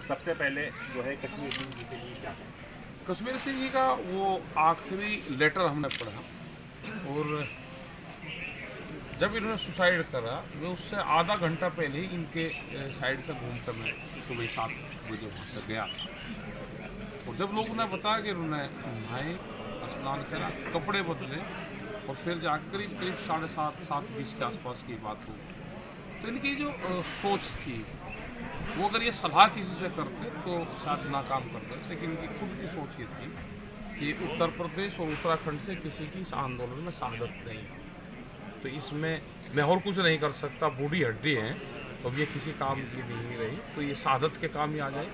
सबसे पहले जो है कश्मीर सिंह जी के लिए क्या कहें? कश्मीर सिंह जी का वो आखिरी लेटर हमने पढ़ा और जब इन्होंने सुसाइड करा मैं उससे आधा घंटा पहले ही इनके साइड से घूमकर मैं सुबह 7 बजे वहाँ से गया और जब लोगों ने बताया कि इन्होंने नहाए स्नान करा कपड़े बदले और फिर जाकर करीब करीब 7:30-7:20 के आसपास की बात हुई तो इनकी जो सोच थी वो अगर ये सलाह किसी से करते तो शायद नाकाम करते, लेकिन इनकी खुद की सोच ये थी कि उत्तर प्रदेश और उत्तराखंड से किसी की इस आंदोलन में शहादत नहीं है तो इसमें मैं और कुछ नहीं कर सकता, बूढ़ी हड्डी है तो अब ये किसी काम की नहीं रही तो ये शहादत के काम ही आ जाए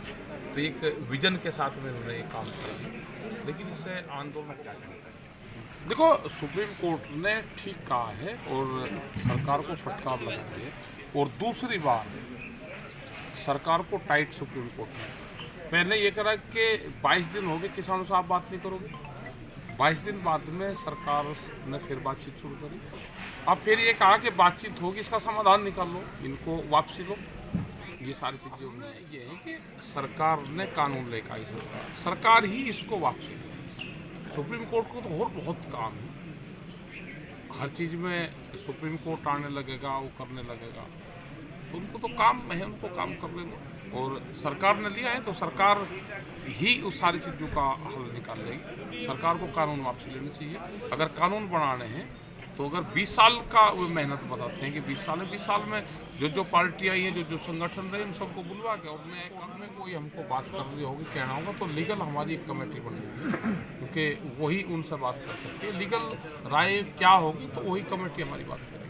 तो एक विजन के साथ में उन्होंने ये काम किया। लेकिन इससे आंदोलन क्या करें? देखो सुप्रीम कोर्ट ने ठीक कहा है और सरकार को फटकार लगा है और दूसरी बार सरकार को टाइट सुप्रीम कोर्ट ने पहले ये करा कि 22 दिन हो गए किसानों से आप बात नहीं करोगे, 22 दिन बाद में सरकार ने फिर बातचीत शुरू करी। अब फिर ये कहा कि बातचीत होगी इसका समाधान निकाल लो, इनको वापसी लो। ये सारी चीज़ें में ये है कि सरकार ने कानून लेकर आई, सरकार ही इसको वापसी दे। सुप्रीम कोर्ट को तो और बहुत काम है, हर चीज़ में सुप्रीम कोर्ट आने लगेगा वो करने लगेगा तो उनको तो काम है, उनको काम कर लेंगे और सरकार ने लिया है तो सरकार ही उस सारी चीज़ों का हल निकाल लेगी। सरकार को कानून वापसी लेनी चाहिए। अगर कानून बनाने हैं तो अगर 20 साल का वो मेहनत बताते हैं कि 20 साल है, 20 साल में जो पार्टी आई है जो संगठन रहे उन सबको बुलवा के और मैं कोई हमको बात करनी होगी कहना होगा तो लीगल हमारी एक कमेटी बनेगी क्योंकि वही उनसे बात कर सकती है। लीगल राय क्या होगी तो वही कमेटी हमारी बात करेगी।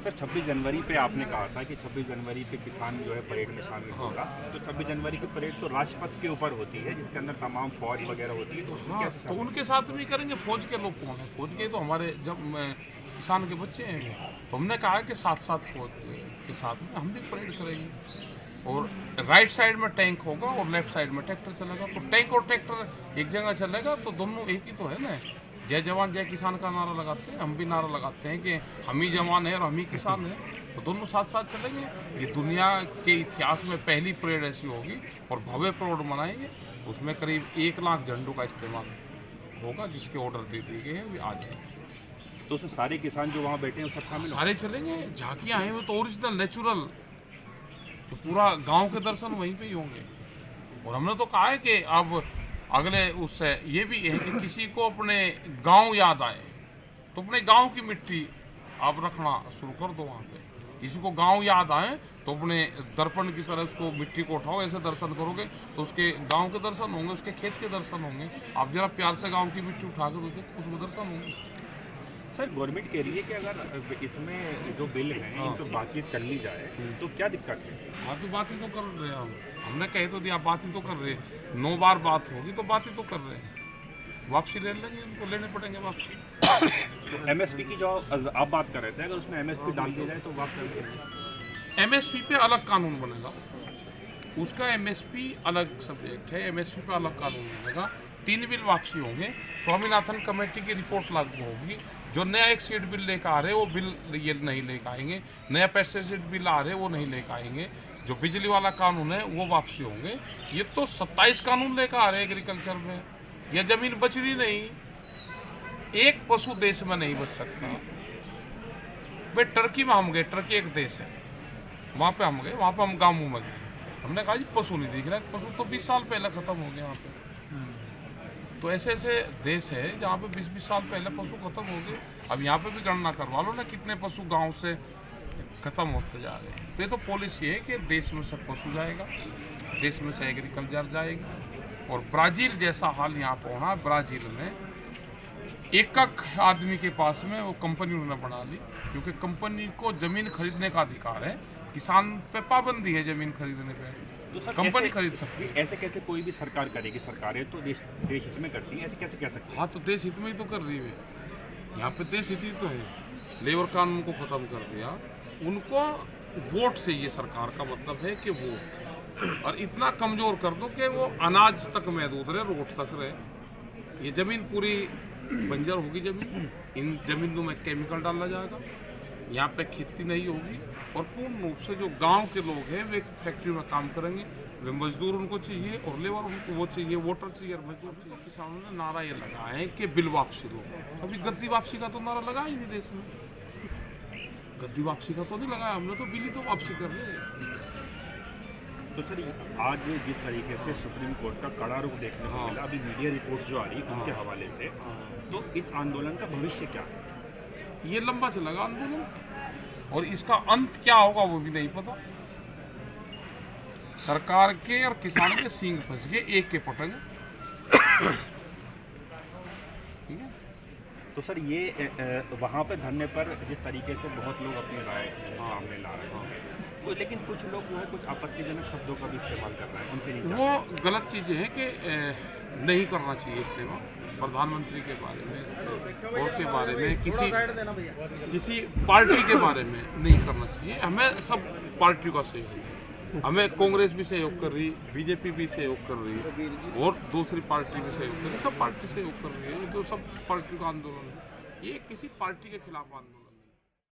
सर 26 जनवरी पे आपने कहा था कि 26 जनवरी पे किसान जो है परेड में शामिल होगा, तो 26 जनवरी की परेड तो राजपथ के ऊपर होती है जिसके अंदर तमाम फौज वगैरह होती है तो उसमें हाँ, कैसे तो उनके साथ भी करेंगे। फौज के लोग कौन है? फौज के तो हमारे जब किसान के बच्चे हैं तो हमने कहा कि साथ फौज के साथ में हम भी परेड करेंगे और राइट साइड में टैंक होगा और लेफ्ट साइड में ट्रैक्टर चलेगा तो टैंक और ट्रैक्टर एक जगह चलेगा तो दोनों एक ही तो है ना। जय जवान जय किसान का नारा लगाते हैं, हम भी नारा लगाते हैं कि हम ही जवान हैं और हम ही किसान हैं तो दोनों साथ चलेंगे। ये दुनिया के इतिहास में पहली परेड ऐसी होगी और भव्य परेड मनाएंगे। उसमें करीब 1 लाख झंडों का इस्तेमाल होगा जिसके ऑर्डर दे दिए गए हैं वे आ जाएंगे। तो उसमें सारे किसान जो वहाँ बैठे हैं सब शामिल सारे चलेंगे। झांकियाँ हैं वो तो ओरिजिनल नेचुरल, तो पूरा गांव के दर्शन वहीं पे ही होंगे। और हमने तो कहा है कि अब अगले उससे ये भी है कि किसी को अपने गांव याद आए तो अपने गांव की मिट्टी आप रखना शुरू कर दो वहाँ पे। किसी को गांव याद आए तो अपने दर्पण की तरह उसको मिट्टी को उठाओ, ऐसे दर्शन करोगे तो उसके गांव के दर्शन होंगे, उसके खेत के दर्शन होंगे। आप जरा प्यार से गांव की मिट्टी उठा कर देखो तो उसमें दर्शन होंगे। सर गवर्नमेंट कह रही है कि अगर इसमें जो बिल है इन पर बातचीत कर ली जाए तो क्या दिक्कत है? हाँ तो बात ही तो कर रहे हैं हमने कहे तो दिया, बात ही तो कर रहे हैं। 9 बार बात होगी तो बात ही तो कर रहे हैं। वापसी ले लेंगे, इनको लेने पड़ेंगे वापसी। तो एमएसपी की जो आप बात कर रहे थे अगर उसमें एमएसपी डाल दी जाए तो वापसी एमएसपी पे अलग कानून बनेगा, उसका एमएसपी अलग सब्जेक्ट है, एमएसपी पे अलग कानून बनेगा। 3 बिल वापसी होंगे। स्वामीनाथन कमेटी की रिपोर्ट लागू होगी। जो नया एक सीड बिल लेकर आ रहे हैं वो बिल ये नहीं लेकर आएंगे, नया पेस्टिसाइड बिल आ रहे हैं वो नहीं लेकर आएंगे। जो बिजली वाला कानून है वो वापसी होंगे। ये तो 27 कानून लेकर आ रहे हैं एग्रीकल्चर में। यह जमीन बच रही नहीं, एक पशु देश में नहीं बच सकता। भाई टर्की में हम गए, टर्की एक देश है, वहाँ पे हम गए, वहाँ पे हम गाँव में गए, हमने कहा जी पशु नहीं दिख रहा। पशु तो 20 साल पहले खत्म हो गए यहाँ पे। तो ऐसे देश है जहाँ पे 20-20 साल पहले पशु खत्म हो गए। अब यहाँ पे भी गणना करवा लो ना कितने पशु गांव से खत्म होते जा रहे हैं। तो ये तो पॉलिसी है कि देश में से पशु जाएगा, देश में से एग्रीकल्चर जाएगी। और ब्राज़ील जैसा हाल यहाँ पर होना। ब्राज़ील में एक आदमी के पास में वो कंपनी उन्होंने बना ली क्योंकि कंपनी को ज़मीन खरीदने का अधिकार है, किसान पे पाबंदी है ज़मीन खरीदने पे। तो सर कंपनी खरीद सकती है। ऐसे कैसे कोई भी सरकार करेगी? सरकारें तो देश हित में करती हैं, ऐसे कैसे कह सकते हैं? हाँ तो देश हित में ही तो कर रही है। यहाँ पे देश हित ही तो है। लेबर कानून को ख़त्म कर दिया, उनको वोट से ये सरकार का मतलब है कि वोट, और इतना कमज़ोर कर दो कि वो अनाज तक महदूद रहे, रोड तक रहे। ये ज़मीन पूरी बंजर होगी ज़मीन, इन ज़मीनों में केमिकल डाला जाएगा, यहाँ पे खेती नहीं होगी और पूर्ण रूप से जो गांव के लोग हैं वे फैक्ट्री में काम करेंगे, वे मजदूर उनको चाहिए और लेबर उनको वो चाहिए, वोटर चाहिए और मजदूर चाहिए। तो किसानों ने नारा ये लगाया है कि बिल वापसी दो। अभी गद्दी वापसी का तो नारा लगा ही नहीं देश में, गद्दी वापसी का तो नहीं लगाया हमने, तो बिल ही तो वापसी कर ले। तो सर आज जिस तरीके से सुप्रीम कोर्ट का कड़ा रुख देखने को मिला, अभी मीडिया रिपोर्ट जो आ रही है उनके हवाले से, तो इस आंदोलन का भविष्य क्या है? ये लंबा चलेगा आंदोलन और इसका अंत क्या होगा वो भी नहीं पता। सरकार के और किसान के सींग फंस गए एक के पटंग। ठीक है। तो सर ये वहाँ पे धरने पर जिस तरीके से बहुत लोग अपनी राय सामने ला रहे हैं, तो लेकिन कुछ लोग जो है कुछ आपत्तिजनक शब्दों का भी इस्तेमाल कर रहे हैं, उनके नहीं वो गलत चीज़ें हैं कि नहीं करना चाहिए इस्तेमाल। प्रधानमंत्री के बारे में और के बारे में किसी पार्टी के बारे में नहीं करना चाहिए। हमें सब पार्टियों का सहयोग है, हमें कांग्रेस भी सहयोग कर रही, बीजेपी भी सहयोग कर रही और दूसरी पार्टी भी सहयोग कर रही, सब पार्टी सहयोग कर रही है। ये तो सब पार्टी का आंदोलन है, ये किसी पार्टी के खिलाफ आंदोलन।